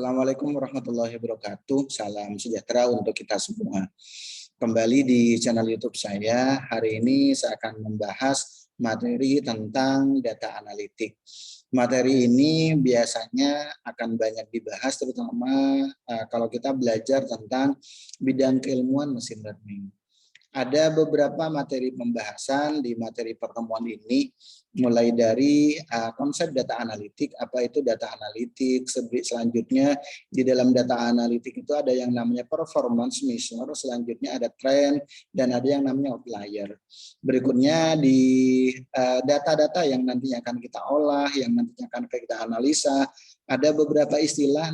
Assalamualaikum warahmatullahi wabarakatuh. Salam sejahtera untuk kita semua. Kembali di channel YouTube saya. Hari ini saya akan membahas materi tentang data analitik. Materi ini biasanya akan banyak dibahas, terutama kalau kita belajar tentang bidang keilmuan mesin learning. Ada beberapa materi pembahasan di materi pertemuan ini, mulai dari konsep data analitik, apa itu data analitik, selanjutnya di dalam data analitik itu ada yang namanya performance measure, selanjutnya ada trend, dan ada yang namanya outlier. Berikutnya di data-data yang nantinya akan kita olah, yang nantinya akan kita analisa, ada beberapa istilah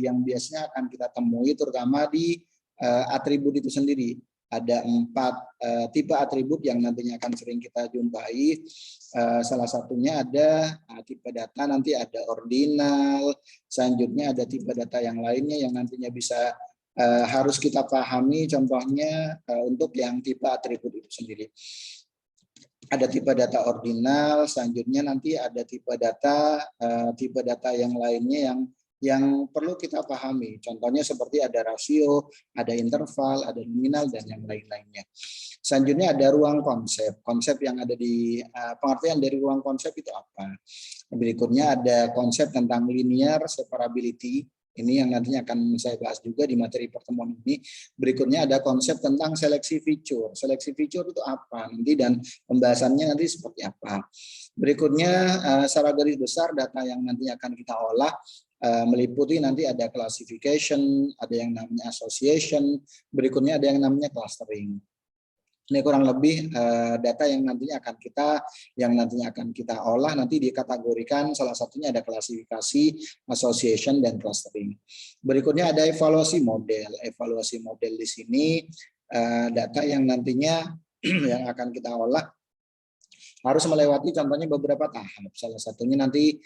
yang biasanya akan kita temui, terutama di atribut itu sendiri. Ada 4 tipe atribut yang nantinya akan sering kita jumpai. Salah satunya ada tipe data, nanti ada ordinal, selanjutnya ada tipe data yang lainnya yang nantinya bisa harus kita pahami, contohnya untuk yang tipe atribut itu sendiri. Ada tipe data ordinal, selanjutnya nanti ada tipe data yang lainnya yang perlu kita pahami. Contohnya seperti ada rasio, ada interval, ada nominal, dan yang lain-lainnya. Selanjutnya ada ruang konsep. Konsep yang ada di pengertian dari ruang konsep itu apa? Berikutnya ada konsep tentang linear separability. Ini yang nantinya akan saya bahas juga di materi pertemuan ini. Berikutnya ada konsep tentang seleksi feature. Seleksi feature itu apa nanti, dan pembahasannya nanti seperti apa. Berikutnya secara garis besar data yang nantinya akan kita olah meliputi nanti ada classification, ada yang namanya association, berikutnya ada yang namanya clustering. Ini kurang lebih data yang nantinya akan kita olah, nanti dikategorikan, salah satunya ada klasifikasi, association, dan clustering. Berikutnya ada evaluasi model. Evaluasi model di sini data yang nantinya yang akan kita olah harus melewati contohnya beberapa tahap. Salah satunya nanti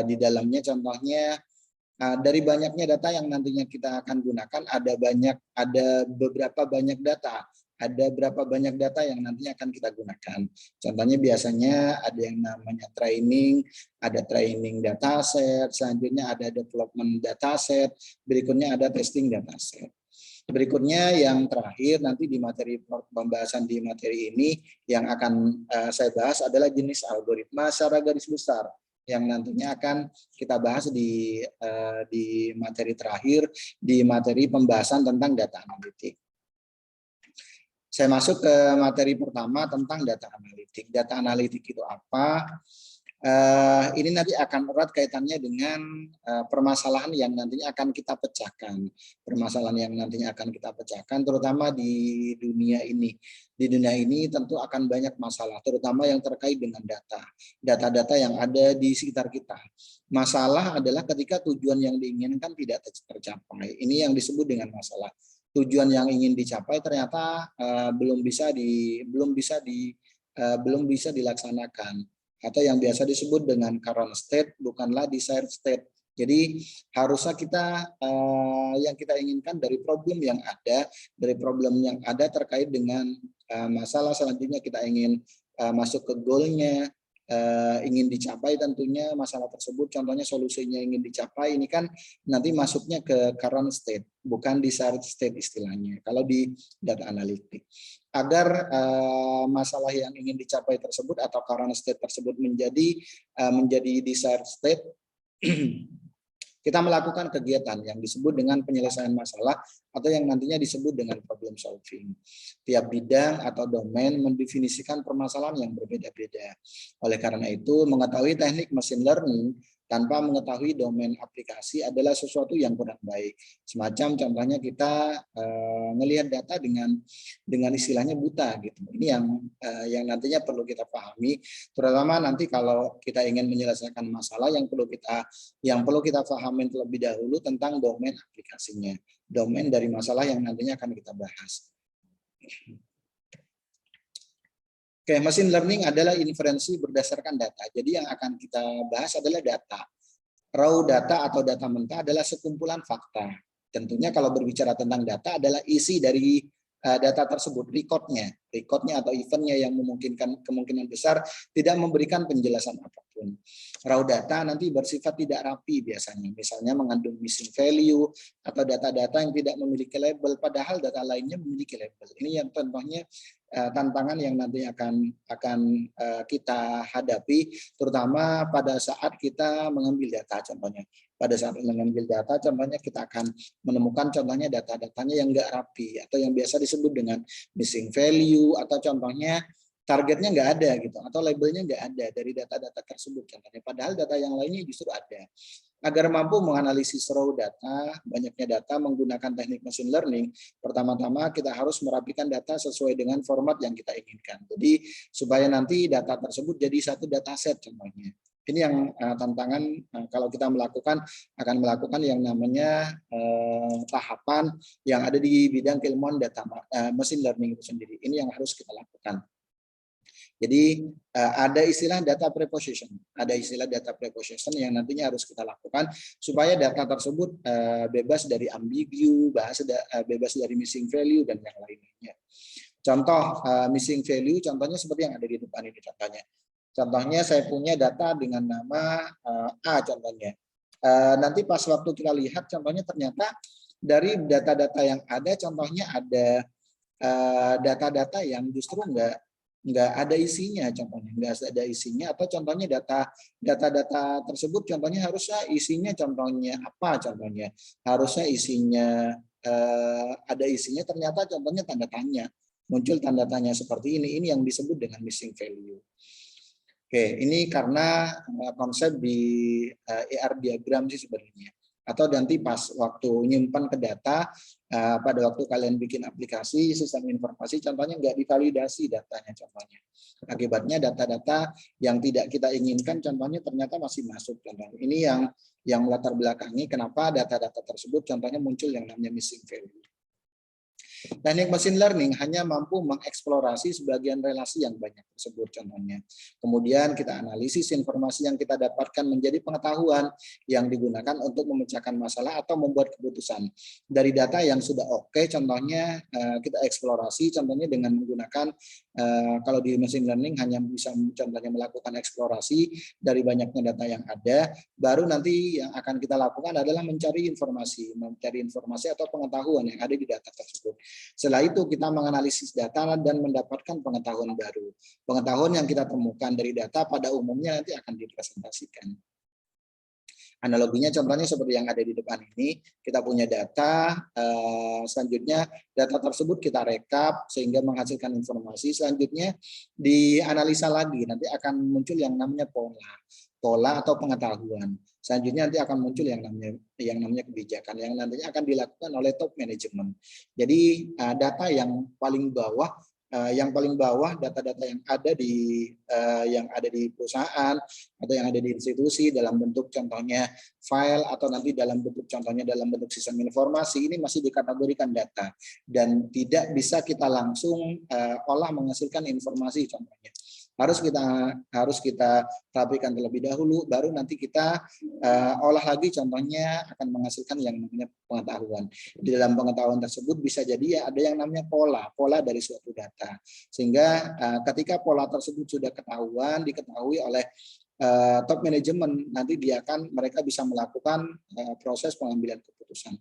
di dalamnya contohnya dari banyaknya data yang nantinya kita akan gunakan, ada beberapa banyak data. Ada berapa banyak data yang nantinya akan kita gunakan. Contohnya biasanya ada yang namanya training, ada training dataset, selanjutnya ada development dataset, berikutnya ada testing dataset. Berikutnya yang terakhir nanti di materi pembahasan di materi ini yang akan saya bahas adalah jenis algoritma secara garis besar yang nantinya akan kita bahas di materi terakhir, di materi pembahasan tentang data analitik. Saya masuk ke materi pertama tentang data analitik. Data analitik itu apa? Ini nanti akan erat kaitannya dengan permasalahan yang nantinya akan kita pecahkan. Permasalahan yang nantinya akan kita pecahkan terutama di dunia ini. Di dunia ini tentu akan banyak masalah, terutama yang terkait dengan data. Data-data yang ada di sekitar kita. Masalah adalah ketika tujuan yang diinginkan tidak tercapai. Ini yang disebut dengan masalah. Tujuan yang ingin dicapai ternyata belum bisa dilaksanakan, atau yang biasa disebut dengan current state bukanlah desired state. Jadi harusnya yang kita inginkan dari problem yang ada terkait dengan masalah, selanjutnya kita ingin masuk ke goalnya, ingin dicapai tentunya masalah tersebut, contohnya solusinya ingin dicapai, ini kan nanti masuknya ke current state, bukan desired state istilahnya kalau di data analitik. Agar masalah yang ingin dicapai tersebut atau current state tersebut menjadi desired state, kita melakukan kegiatan yang disebut dengan penyelesaian masalah atau yang nantinya disebut dengan problem solving. Tiap bidang atau domain mendefinisikan permasalahan yang berbeda-beda. Oleh karena itu, mengetahui teknik machine learning tanpa mengetahui domain aplikasi adalah sesuatu yang kurang baik. Semacam contohnya kita melihat data dengan istilahnya buta gitu. Ini yang nantinya perlu kita pahami, terutama nanti kalau kita ingin menyelesaikan masalah yang perlu kita pahami terlebih dahulu tentang domain aplikasinya, domain dari masalah yang nantinya akan kita bahas. Oke, machine learning adalah inferensi berdasarkan data. Jadi yang akan kita bahas adalah data. Raw data atau data mentah adalah sekumpulan fakta. Tentunya kalau berbicara tentang data adalah isi dari data tersebut, recordnya atau eventnya yang kemungkinan besar tidak memberikan penjelasan apapun. apapun. Raw data nanti bersifat tidak rapi biasanya, misalnya mengandung missing value atau data-data yang tidak memiliki label, padahal data lainnya memiliki label. Ini yang contohnya tantangan yang nanti akan kita hadapi, terutama pada saat kita mengambil data. Contohnya pada saat mengambil data, contohnya kita akan menemukan contohnya data-datanya yang nggak rapi atau yang biasa disebut dengan missing value, atau contohnya targetnya nggak ada gitu, atau labelnya nggak ada dari data-data tersebut contohnya, padahal data yang lainnya justru ada. Agar mampu menganalisis raw data, banyaknya data menggunakan teknik machine learning, pertama-tama kita harus merapikan data sesuai dengan format yang kita inginkan. Jadi supaya nanti data tersebut jadi satu dataset contohnya. Ini yang tantangan kalau kita akan melakukan yang namanya tahapan yang ada di bidang keilmuan data machine learning itu sendiri. Ini yang harus kita lakukan. Jadi ada istilah data preposition, yang nantinya harus kita lakukan supaya data tersebut bebas dari ambigu, bebas dari missing value dan yang lainnya. Contoh missing value, contohnya seperti yang ada di depan ini contohnya. Contohnya saya punya data dengan nama A contohnya. Nanti pas waktu kita lihat contohnya ternyata dari data-data yang ada, contohnya ada data-data yang justru nggak ada isinya, contohnya nggak ada isinya, atau contohnya data-data tersebut contohnya harusnya isinya contohnya apa, contohnya harusnya isinya ada isinya, ternyata contohnya tanda tanya, muncul tanda tanya seperti ini yang disebut dengan missing value. Oke, ini karena konsep di ER diagram sih sebenarnya. Atau nanti pas waktu nyimpan ke data, pada waktu kalian bikin aplikasi sistem informasi, contohnya nggak divalidasi datanya contohnya. Akibatnya data-data yang tidak kita inginkan contohnya ternyata masih masuk contohnya. Ini yang melatar belakangi kenapa data-data tersebut contohnya muncul yang namanya missing value. Teknik machine learning hanya mampu mengeksplorasi sebagian relasi yang banyak tersebut contohnya. Kemudian kita analisis informasi yang kita dapatkan menjadi pengetahuan yang digunakan untuk memecahkan masalah atau membuat keputusan. Dari data yang sudah oke, contohnya kita eksplorasi contohnya dengan menggunakan kalau di machine learning hanya bisa contohnya melakukan eksplorasi dari banyaknya data yang ada, baru nanti yang akan kita lakukan adalah mencari informasi atau pengetahuan yang ada di data tersebut. Setelah itu kita menganalisis data dan mendapatkan pengetahuan baru. Pengetahuan yang kita temukan dari data pada umumnya nanti akan dipresentasikan. Analoginya contohnya seperti yang ada di depan ini, kita punya data, selanjutnya data tersebut kita rekap sehingga menghasilkan informasi, selanjutnya dianalisa lagi, nanti akan muncul yang namanya pola atau pengetahuan. Selanjutnya nanti akan muncul yang namanya kebijakan yang nantinya akan dilakukan oleh top management. Jadi data yang paling bawah data-data yang ada di perusahaan atau yang ada di institusi dalam bentuk contohnya file atau nanti dalam bentuk contohnya dalam bentuk sistem informasi, ini masih dikategorikan data dan tidak bisa kita langsung olah menghasilkan informasi contohnya. Harus kita rapikan terlebih dahulu, baru nanti kita olah lagi contohnya akan menghasilkan yang namanya pengetahuan. Di dalam pengetahuan tersebut bisa jadi ada yang namanya pola dari suatu data. Sehingga ketika pola tersebut sudah diketahui oleh top manajemen, nanti mereka bisa melakukan proses pengambilan keputusan.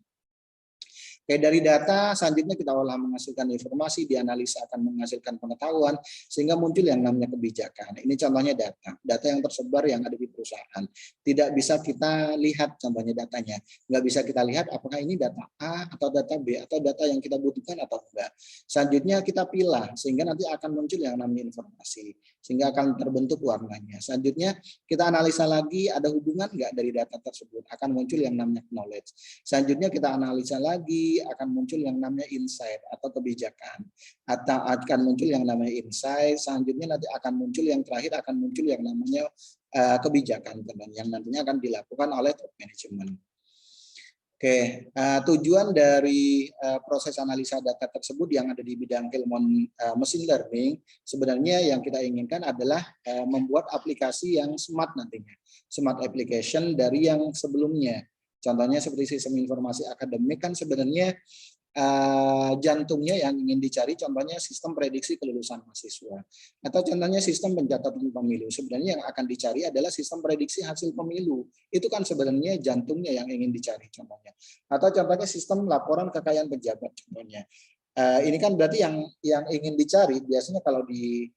Oke, dari data selanjutnya kita olah menghasilkan informasi, dianalisa akan menghasilkan pengetahuan, sehingga muncul yang namanya kebijakan. Ini contohnya data yang tersebar yang ada di perusahaan. Tidak bisa kita lihat contohnya datanya. Nggak bisa kita lihat apakah ini data A atau data B atau data yang kita butuhkan atau enggak. Selanjutnya kita pilah, sehingga nanti akan muncul yang namanya informasi, sehingga akan terbentuk warnanya. Selanjutnya kita analisa lagi ada hubungan enggak dari data tersebut, akan muncul yang namanya knowledge. Selanjutnya kita analisa lagi akan muncul yang namanya insight atau kebijakan, atau akan muncul yang namanya insight. Selanjutnya nanti akan muncul yang terakhir akan muncul yang namanya kebijakan yang nantinya akan dilakukan oleh top management. Oke, tujuan dari proses analisa data tersebut yang ada di bidang keilmuan machine learning, sebenarnya yang kita inginkan adalah membuat aplikasi yang smart nantinya, smart application dari yang sebelumnya. Contohnya seperti sistem informasi akademik kan sebenarnya jantungnya yang ingin dicari, contohnya sistem prediksi kelulusan mahasiswa, atau contohnya sistem pencatatan pemilu. Sebenarnya yang akan dicari adalah sistem prediksi hasil pemilu. Itu kan sebenarnya jantungnya yang ingin dicari contohnya. Atau contohnya sistem laporan kekayaan pejabat contohnya. Ini kan berarti yang ingin dicari biasanya kalau di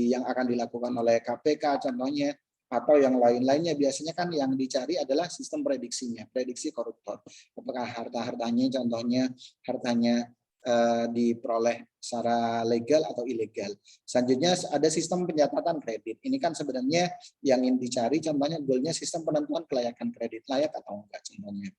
yang akan dilakukan oleh KPK contohnya, atau yang lain-lainnya, biasanya kan yang dicari adalah sistem prediksinya, prediksi koruptor. Apakah harta-hartanya contohnya hartanya diperoleh secara legal atau ilegal. Selanjutnya ada sistem pencatatan kredit. Ini kan sebenarnya yang ingin dicari contohnya goalnya sistem penentuan kelayakan kredit, layak atau enggak contohnya.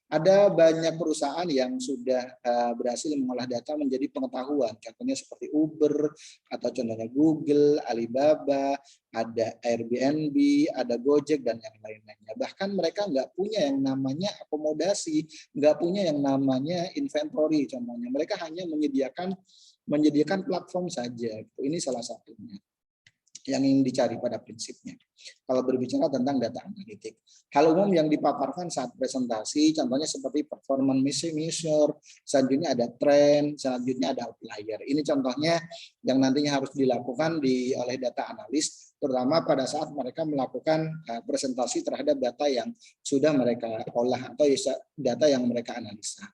Ada banyak perusahaan yang sudah berhasil mengolah data menjadi pengetahuan. Contohnya seperti Uber, atau contohnya Google, Alibaba, ada Airbnb, ada Gojek, dan yang lain-lainnya. Bahkan mereka nggak punya yang namanya akomodasi, nggak punya yang namanya inventory. Contohnya mereka hanya menyediakan platform saja. Ini salah satunya yang ingin dicari pada prinsipnya. Kalau berbicara tentang data analitik, hal umum yang dipaparkan saat presentasi, contohnya seperti performance measure, selanjutnya ada trend, selanjutnya ada outlier. Ini contohnya yang nantinya harus dilakukan oleh data analis, terutama pada saat mereka melakukan presentasi terhadap data yang sudah mereka olah atau data yang mereka analisa.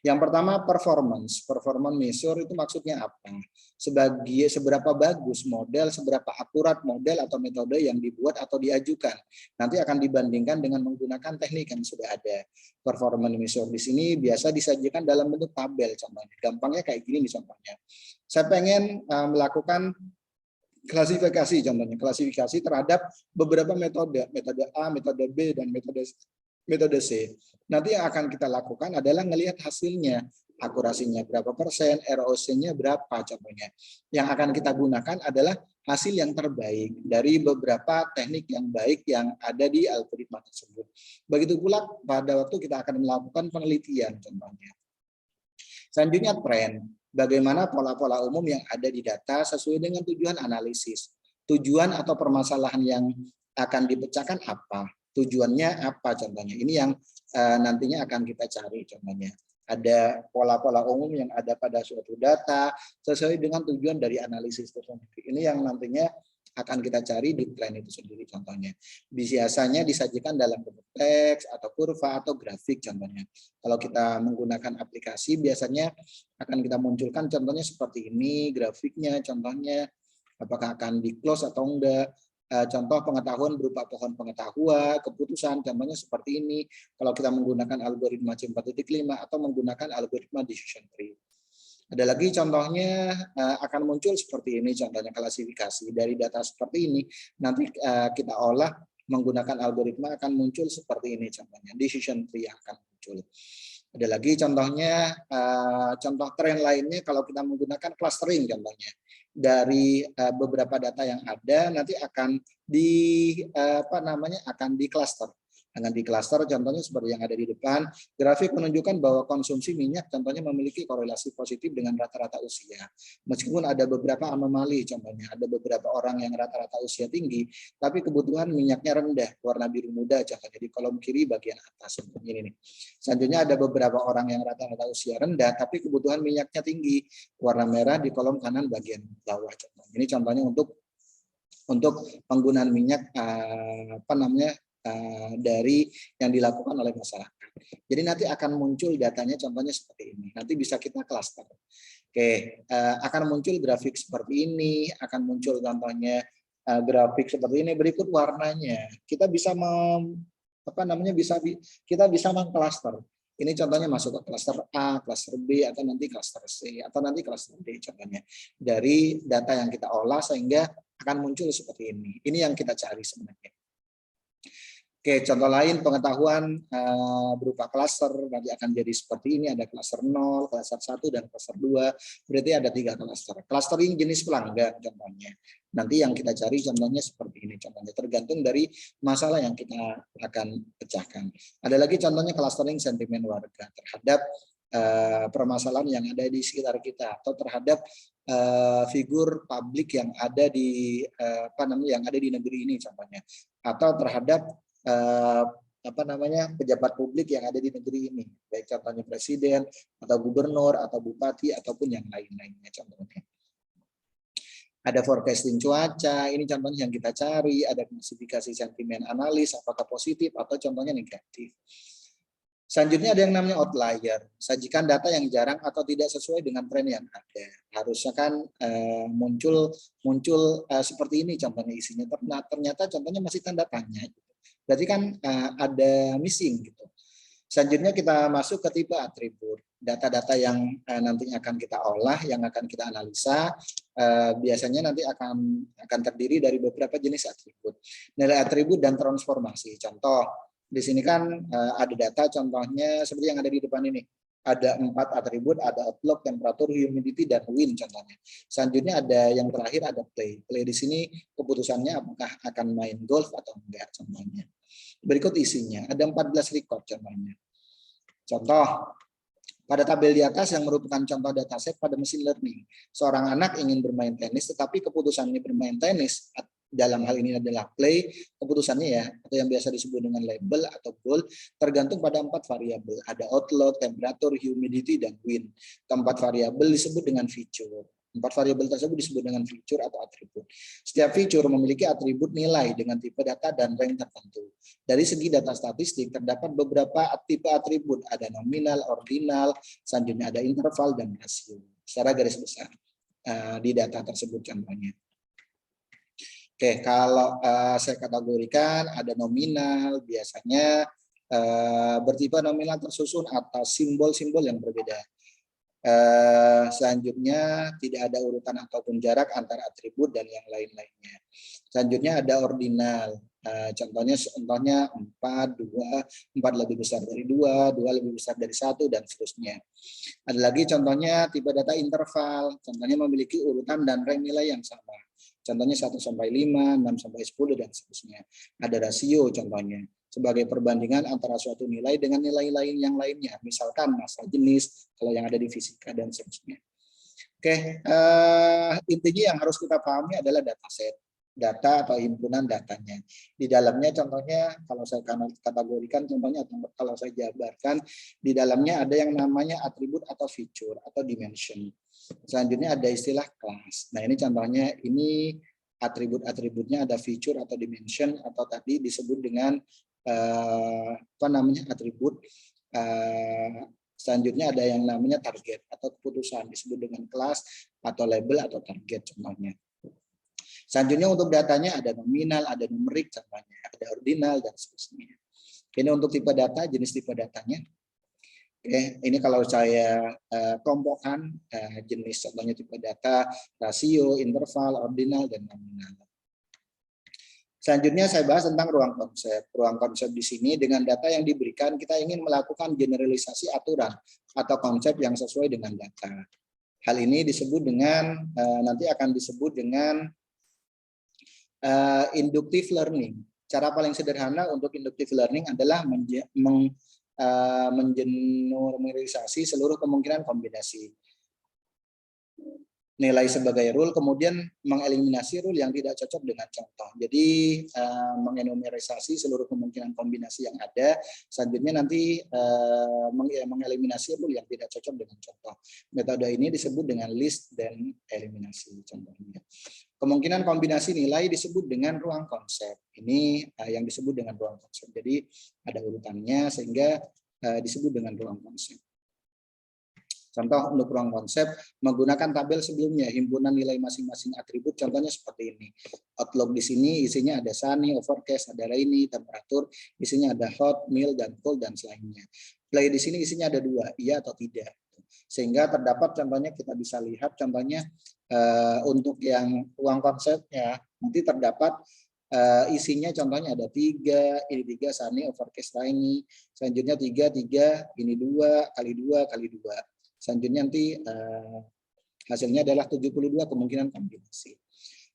Yang pertama performance measure itu maksudnya apa? Seberapa bagus model, seberapa akurat model atau metode yang dibuat atau diajukan. Nanti akan dibandingkan dengan menggunakan teknik yang sudah ada. Performance measure di sini biasa disajikan dalam bentuk tabel contohnya. Gampangnya kayak gini nih contohnya. Saya pengen melakukan klasifikasi contohnya, klasifikasi terhadap beberapa metode A, metode B, dan metode C. Nanti yang akan kita lakukan adalah melihat hasilnya, akurasinya berapa persen, ROC-nya berapa contohnya. Yang akan kita gunakan adalah hasil yang terbaik dari beberapa teknik yang baik yang ada di algoritma tersebut. Begitu pula pada waktu kita akan melakukan penelitian contohnya. Selanjutnya tren, bagaimana pola-pola umum yang ada di data sesuai dengan tujuan analisis. Tujuan atau permasalahan yang akan dipecahkan apa? Tujuannya apa contohnya? Ini yang nantinya akan kita cari contohnya. Ada pola-pola umum yang ada pada suatu data sesuai dengan tujuan dari analisis tersebut. Ini yang nantinya akan kita cari di plan itu sendiri contohnya. Biasanya disajikan dalam bentuk teks atau kurva atau grafik contohnya. Kalau kita menggunakan aplikasi biasanya akan kita munculkan contohnya seperti ini grafiknya contohnya, apakah akan di close atau enggak. Contoh pengetahuan berupa pohon pengetahuan, keputusan, contohnya seperti ini. Kalau kita menggunakan algoritma C4.5 atau menggunakan algoritma decision tree. Ada lagi contohnya akan muncul seperti ini, contohnya klasifikasi. Dari data seperti ini, nanti kita olah menggunakan algoritma akan muncul seperti ini, contohnya decision tree yang akan muncul. Ada lagi contohnya, contoh tren lainnya kalau kita menggunakan clustering contohnya. Dari beberapa data yang ada nanti akan akan di cluster. Dengan di cluster contohnya seperti yang ada di depan, grafik menunjukkan bahwa konsumsi minyak contohnya memiliki korelasi positif dengan rata-rata usia. Meskipun ada beberapa anomali contohnya, ada beberapa orang yang rata-rata usia tinggi, tapi kebutuhan minyaknya rendah, warna biru muda contohnya di kolom kiri bagian atas. Ini nih. Selanjutnya ada beberapa orang yang rata-rata usia rendah, tapi kebutuhan minyaknya tinggi, warna merah di kolom kanan bagian bawah. Ini contohnya untuk penggunaan minyak dari yang dilakukan oleh masyarakat. Jadi nanti akan muncul datanya contohnya seperti ini. Nanti bisa kita cluster. Oke, akan muncul grafik seperti ini, akan muncul contohnya grafik seperti ini. Berikut warnanya. Kita bisa kita bisa mengcluster. Ini contohnya masuk ke cluster A, cluster B, atau nanti cluster C, atau nanti cluster D contohnya. Dari data yang kita olah sehingga akan muncul seperti ini. Ini yang kita cari sebenarnya. Oke, contoh lain pengetahuan berupa klaster nanti akan jadi seperti ini, ada klaster 0, klaster 1, dan klaster 2. Berarti ada 3 klaster. Clustering jenis pelanggan contohnya. Nanti yang kita cari contohnya seperti ini contohnya, tergantung dari masalah yang kita akan pecahkan. Ada lagi contohnya clustering sentimen warga terhadap permasalahan yang ada di sekitar kita atau terhadap figur publik yang ada di yang ada di negeri ini contohnya, atau terhadap pejabat publik yang ada di negeri ini, baik contohnya presiden atau gubernur atau bupati ataupun yang lain-lainnya contohnya. Ada forecasting cuaca, ini contohnya yang kita cari, ada klasifikasi sentimen analis, apakah positif atau contohnya negatif. Selanjutnya ada yang namanya outlier, sajikan data yang jarang atau tidak sesuai dengan tren yang ada. Harusnya kan muncul seperti ini contohnya isinya, ternyata contohnya masih tanda tanya. Berarti kan ada missing gitu. Selanjutnya kita masuk ke tipe atribut. Data-data yang nantinya akan kita olah, yang akan kita analisa, biasanya nanti akan terdiri dari beberapa jenis atribut. Nilai atribut dan transformasi. Contoh, di sini kan ada data contohnya seperti yang ada di depan ini. Ada 4 atribut, ada outlook, temperatur, humidity, dan wind contohnya. Selanjutnya ada yang terakhir ada play. Play di sini keputusannya apakah akan main golf atau enggak contohnya. Berikut isinya, ada 14 record contohnya. Contoh, pada tabel di atas yang merupakan contoh dataset pada mesin learning. Seorang anak ingin bermain tenis, tetapi keputusannya bermain tenis, dalam hal ini adalah play, keputusannya ya, atau yang biasa disebut dengan label atau goal, tergantung pada 4 variabel. Ada outlook, temperatur, humidity, dan wind. Keempat variabel disebut dengan feature. 4 variabel tersebut disebut dengan feature atau atribut. Setiap feature memiliki atribut nilai dengan tipe data dan rank tertentu. Dari segi data statistik, terdapat beberapa tipe atribut. Ada nominal, ordinal, selanjutnya ada interval, dan rasio. Secara garis besar di data tersebut contohnya. Oke, kalau saya kategorikan ada nominal, biasanya bertipe nominal tersusun atas simbol-simbol yang berbeda. Selanjutnya tidak ada urutan ataupun jarak antara atribut dan yang lain-lainnya. Selanjutnya ada ordinal. Contohnya 4, 4 lebih besar dari 2 lebih besar dari 1, dan seterusnya. Ada lagi contohnya tipe data interval. Contohnya memiliki urutan dan rank nilai yang sama. Contohnya 1 sampai 5, 6 sampai 10, dan seterusnya. Ada rasio contohnya, sebagai perbandingan antara suatu nilai dengan nilai lain yang lainnya. Misalkan massa jenis, kalau yang ada di fisika, dan seterusnya. Oke, intinya yang harus kita pahami adalah dataset. Data atau himpunan datanya. Di dalamnya contohnya, kalau saya kategorikan contohnya, atau kalau saya jabarkan, di dalamnya ada yang namanya atribut atau feature atau dimension. Selanjutnya ada istilah kelas. Nah ini contohnya, ini atribut-atributnya ada feature atau dimension, atau tadi disebut dengan atribut. Selanjutnya ada yang namanya target atau keputusan, disebut dengan kelas atau label atau target contohnya. Selanjutnya untuk datanya ada nominal, ada numerik contohnya, ada ordinal, dan seterusnya. Ini untuk tipe data, jenis tipe datanya. Oke, ini kalau saya kelompokkan jenis contohnya tipe data, rasio, interval, ordinal, dan nominal. Selanjutnya saya bahas tentang ruang konsep. Ruang konsep di sini dengan data yang diberikan kita ingin melakukan generalisasi aturan atau konsep yang sesuai dengan data. Hal ini disebut dengan nanti akan disebut dengan inductive learning. Cara paling sederhana untuk inductive learning adalah mengeneralisasi seluruh kemungkinan kombinasi nilai sebagai rule, kemudian mengeliminasi rule yang tidak cocok dengan contoh. Jadi mengenumerisasi seluruh kemungkinan kombinasi yang ada, selanjutnya nanti mengeliminasi rule yang tidak cocok dengan contoh. Metode ini disebut dengan list dan eliminasi contohnya. Kemungkinan kombinasi nilai disebut dengan ruang konsep. Ini yang disebut dengan ruang konsep. Jadi ada urutannya sehingga disebut dengan ruang konsep. Contoh untuk ruang konsep menggunakan tabel sebelumnya, himpunan nilai masing-masing atribut, contohnya seperti ini. Outlook di sini isinya ada sunny, overcast, ada rainy, temperatur, isinya ada hot, mild, dan cold, dan selainnya. Play di sini isinya ada 2, iya atau tidak. Sehingga terdapat contohnya kita bisa lihat contohnya untuk yang ruang konsepnya nanti terdapat isinya contohnya ada 3, ini 3, sunny, overcast, rainy, selanjutnya 3, ini 2, kali 2, kali 2. Selanjutnya nanti hasilnya adalah 72 kemungkinan kombinasi.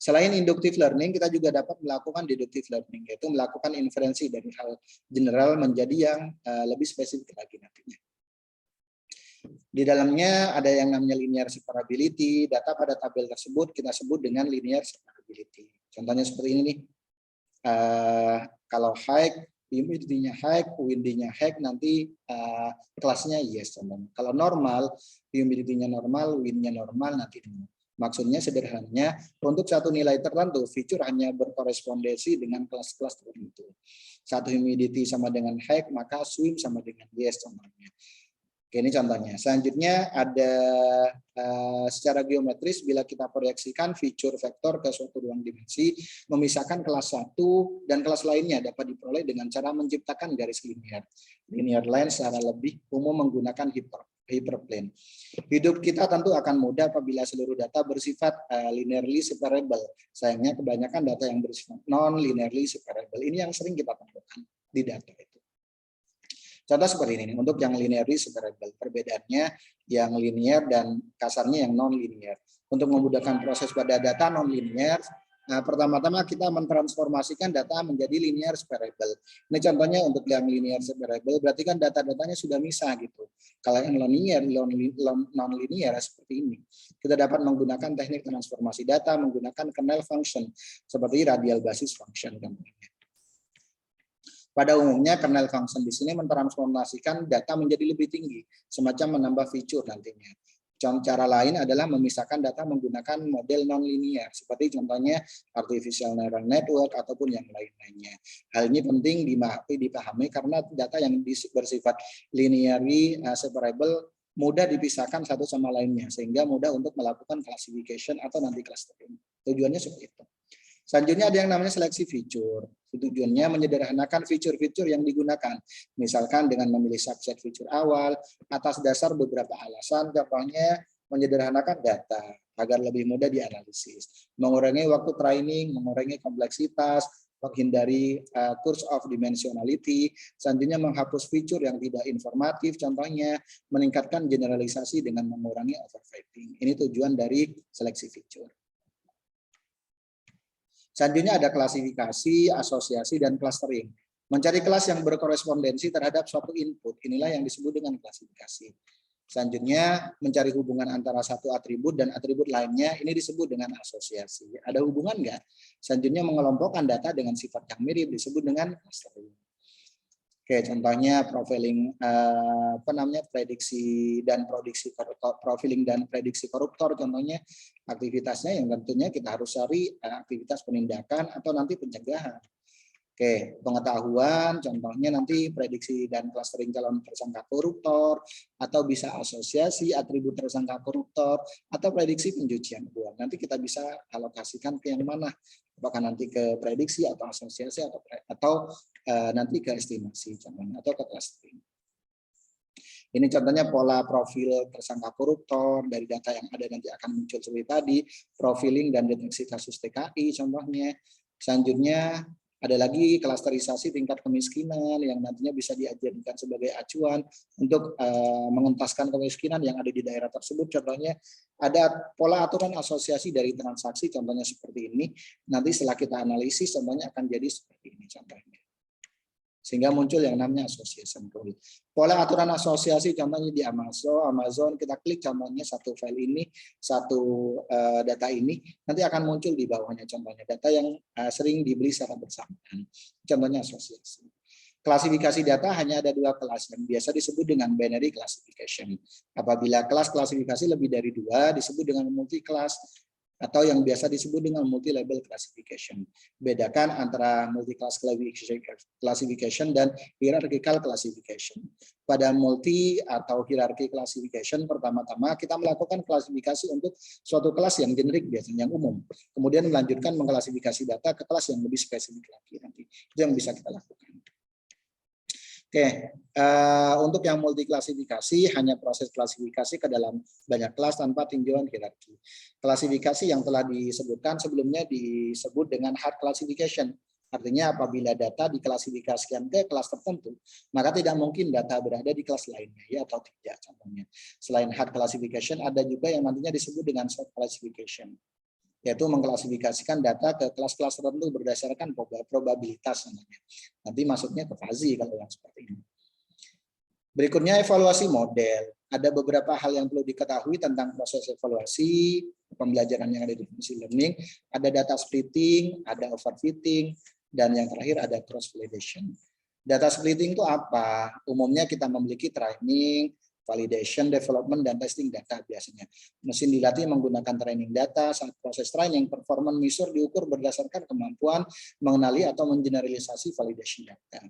Selain inductive learning, kita juga dapat melakukan deductive learning, yaitu melakukan inferensi dari hal general menjadi yang lebih spesifik lagi nantinya. Di dalamnya ada yang namanya linear separability, data pada tabel tersebut kita sebut dengan linear separability. Contohnya seperti ini nih, kalau height humidity-nya high, windy-nya high, nanti kelasnya yes. Kalau normal, humidity-nya normal, wind-nya normal, nanti no. Maksudnya sederhananya, untuk satu nilai tertentu, feature hanya berkorespondensi dengan kelas-kelas tertentu. Satu humidity sama dengan high, maka swim sama dengan yes contohnya. Oke, ini contohnya. Selanjutnya ada secara geometris, bila kita proyeksikan feature vektor ke suatu ruang dimensi, memisahkan kelas satu dan kelas lainnya dapat diperoleh dengan cara menciptakan garis linear. Linear line secara lebih umum menggunakan hyperplane. Hidup kita tentu akan mudah apabila seluruh data bersifat linearly separable. Sayangnya kebanyakan data yang bersifat non-linearly separable. Ini yang sering kita temukan di data itu. Contoh seperti ini, untuk yang linearly separable. Perbedaannya yang linear dan kasarnya yang non-linear. Untuk memudahkan proses pada data non-linear, pertama-tama kita mentransformasikan data menjadi linear separable. Ini contohnya untuk yang linear separable, berarti kan data-datanya sudah misah gitu. Kalau yang non-linear seperti ini, kita dapat menggunakan teknik transformasi data menggunakan kernel function seperti radial basis function contohnya. Pada umumnya kernel function di sini mentransformasikan data menjadi lebih tinggi, semacam menambah feature nantinya. Cara lain adalah memisahkan data menggunakan model non-linear, seperti contohnya artificial neural network ataupun yang lain-lainnya. Hal ini penting dipahami karena data yang bersifat linearly separable mudah dipisahkan satu sama lainnya, sehingga mudah untuk melakukan classification atau nanti clustering. Tujuannya seperti itu. Selanjutnya ada yang namanya seleksi feature. Tujuannya menyederhanakan fitur-fitur yang digunakan. Misalkan dengan memilih subset fitur awal, atas dasar beberapa alasan, contohnya menyederhanakan data agar lebih mudah dianalisis. Mengurangi waktu training, mengurangi kompleksitas, menghindari curse of dimensionality. Selanjutnya menghapus fitur yang tidak informatif, contohnya meningkatkan generalisasi dengan mengurangi overfitting. Ini tujuan dari seleksi fitur. Selanjutnya ada klasifikasi, asosiasi, dan clustering. Mencari kelas yang berkorespondensi terhadap suatu input. Inilah yang disebut dengan klasifikasi. Selanjutnya mencari hubungan antara satu atribut dan atribut lainnya. Ini disebut dengan asosiasi. Ada hubungan nggak? Selanjutnya mengelompokkan data dengan sifat yang mirip disebut dengan clustering. Oke, contohnya profiling prediksi dan profiling dan prediksi koruptor, contohnya aktivitasnya yang tentunya kita harus cari aktivitas penindakan atau nanti pencegahan. Oke, pengetahuan contohnya nanti prediksi dan clustering calon tersangka koruptor, atau bisa asosiasi atribut tersangka koruptor, atau prediksi pencucian uang. Nanti kita bisa alokasikan ke yang mana, apakah nanti ke prediksi atau asosiasi atau nanti ke estimasi contohnya atau ke clustering. Ini contohnya pola profil tersangka koruptor dari data yang ada nanti akan muncul seperti tadi, profiling dan deteksi kasus TKI contohnya. Selanjutnya ada lagi klasterisasi tingkat kemiskinan yang nantinya bisa dijadikan sebagai acuan untuk mengentaskan kemiskinan yang ada di daerah tersebut. Contohnya ada pola aturan asosiasi dari transaksi, contohnya seperti ini. Nanti setelah kita analisis, contohnya akan jadi seperti ini contohnya. Sehingga muncul yang namanya association rule. Pola aturan asosiasi contohnya di Amazon kita klik contohnya satu file ini, satu data ini, nanti akan muncul di bawahnya contohnya data yang sering dibeli secara bersamaan. Contohnya asosiasi. Klasifikasi data hanya ada dua kelas yang biasa disebut dengan binary classification. Apabila kelas klasifikasi lebih dari dua disebut dengan multi class, atau yang biasa disebut dengan multi-level classification. Bedakan antara multi-class classification dan hierarchical classification. Pada multi atau hierarchy classification, pertama-tama kita melakukan klasifikasi untuk suatu kelas yang generik biasanya yang umum. Kemudian melanjutkan mengklasifikasi data ke kelas yang lebih spesifik lagi nanti. Itu yang bisa kita lakukan. Oke, untuk yang multi klasifikasi hanya proses klasifikasi ke dalam banyak kelas tanpa tinjauan hierarki. Klasifikasi yang telah disebutkan sebelumnya disebut dengan hard classification. Artinya apabila data diklasifikasikan ke kelas tertentu, maka tidak mungkin data berada di kelas lainnya, ya atau tidak contohnya. Selain hard classification, ada juga yang nantinya disebut dengan soft classification, yaitu mengklasifikasikan data ke kelas-kelas tertentu berdasarkan probabilitas namanya. Nanti masuknya ke fuzzy kalau yang seperti ini. Berikutnya evaluasi model. Ada beberapa hal yang perlu diketahui tentang proses evaluasi pembelajaran yang ada di machine learning. Ada data splitting, ada overfitting, dan yang terakhir ada cross validation. Data splitting itu apa? Umumnya kita memiliki training, validation, development, dan testing data biasanya. Mesin dilatih menggunakan training data. Saat proses training, performance measure diukur berdasarkan kemampuan mengenali atau mengeneralisasi validation data.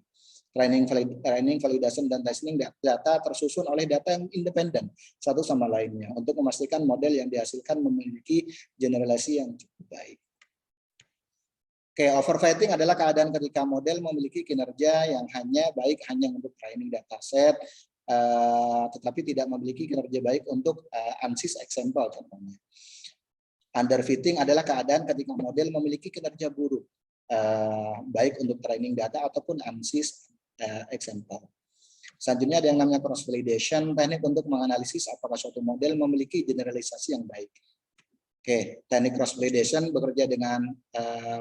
Training, validation, dan testing data tersusun oleh data yang independen satu sama lainnya untuk memastikan model yang dihasilkan memiliki generalisasi yang cukup baik. Oke, overfitting adalah keadaan ketika model memiliki kinerja yang baik hanya untuk training dataset, tetapi tidak memiliki kinerja baik untuk ANSYS example contohnya. Underfitting adalah keadaan ketika model memiliki kinerja buruk, baik untuk training data ataupun ANSYS example. Selanjutnya ada yang namanya cross validation, teknik untuk menganalisis apakah suatu model memiliki generalisasi yang baik. Oke, teknik cross validation bekerja dengan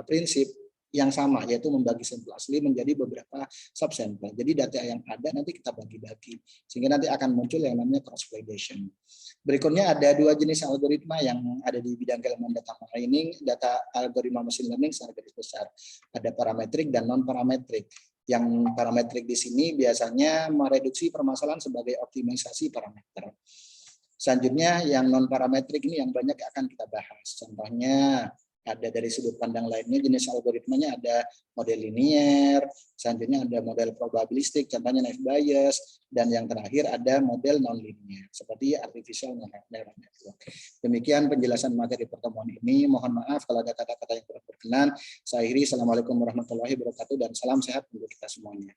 prinsip yang sama, yaitu membagi sampel asli menjadi beberapa subsampel. Jadi data yang ada nanti kita bagi-bagi, sehingga nanti akan muncul yang namanya cross validation. Berikutnya ada dua jenis algoritma yang ada di bidang keilmuan data mining, data algoritma machine learning secara garis besar. Ada parametrik dan non parametrik. Yang parametrik di sini biasanya mereduksi permasalahan sebagai optimalisasi parameter. Selanjutnya yang non parametrik ini yang banyak akan kita bahas. Contohnya ada dari sudut pandang lainnya, jenis algoritmanya ada model linier, selanjutnya ada model probabilistik, contohnya naive Bayes, dan yang terakhir ada model non-linier, seperti artificial neural network. Demikian penjelasan materi pertemuan ini. Mohon maaf kalau ada kata-kata yang kurang berkenan. Saya akhiri. Assalamualaikum warahmatullahi wabarakatuh dan salam sehat untuk kita semuanya.